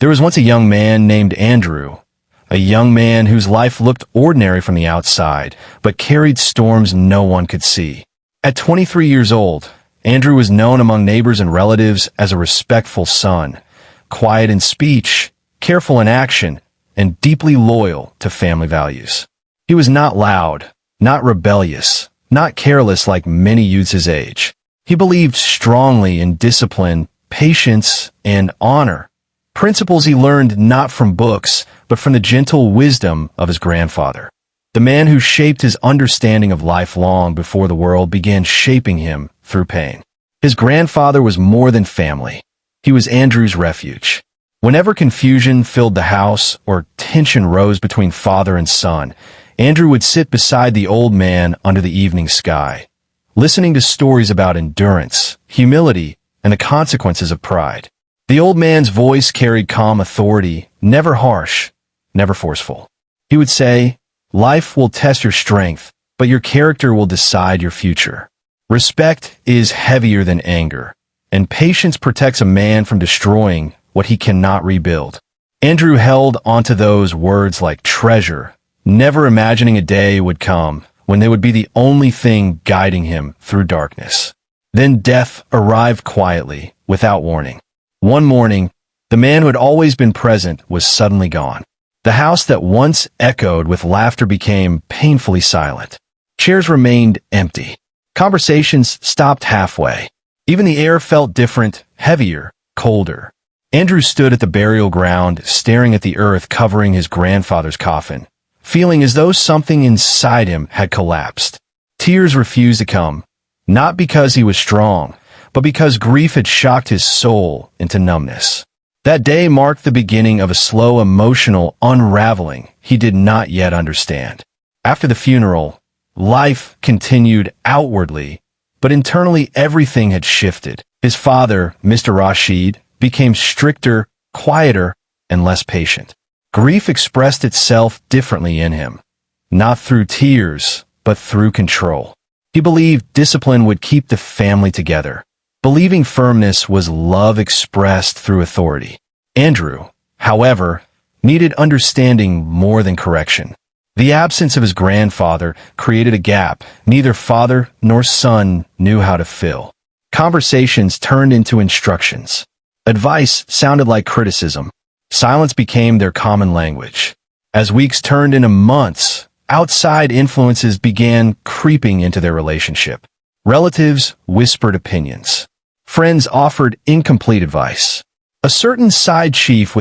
There was once a young man named Andrew, a young man whose life looked ordinary from the outside, but carried storms no one could see. At 23 years old, Andrew was known among neighbors and relatives as a respectful son, quiet in speech, careful in action, and deeply loyal to family values. He was not loud, not rebellious, not careless like many youths his age. He believed strongly in discipline, patience, and honor, principles he learned not from books, but from the gentle wisdom of his grandfather, the man who shaped his understanding of life long before the world began shaping him through pain. His grandfather was more than family. He was Andrew's refuge. Whenever confusion filled the house or tension rose between father and son, Andrew would sit beside the old man under the evening sky, listening to stories about endurance, humility, and the consequences of pride. The old man's voice carried calm authority, never harsh, never forceful. He would say, "Life will test your strength, but your character will decide your future. Respect is heavier than anger, and patience protects a man from destroying what he cannot rebuild." Andrew held onto those words like treasure, never imagining a day would come when they would be the only thing guiding him through darkness. Then death arrived quietly, without warning. One morning, the man who had always been present was suddenly gone. The house that once echoed with laughter became painfully silent. Chairs remained empty. Conversations stopped halfway. Even the air felt different, heavier, colder. Andrew stood at the burial ground, staring at the earth covering his grandfather's coffin, feeling as though something inside him had collapsed. Tears refused to come, not because he was strong, but because grief had shocked his soul into numbness. That day marked the beginning of a slow emotional unraveling he did not yet understand. After the funeral, life continued outwardly, but internally everything had shifted. His father, Mr. Rashid, became stricter, quieter, and less patient. Grief expressed itself differently in him, not through tears, but through control. He believed discipline would keep the family together. Believing firmness was love expressed through authority. Andrew, however, needed understanding more than correction. The absence of his grandfather created a gap neither father nor son knew how to fill. Conversations turned into instructions. Advice sounded like criticism. Silence became their common language. As weeks turned into months, outside influences began creeping into their relationship. Relatives whispered opinions. Friends offered incomplete advice. A certain side chief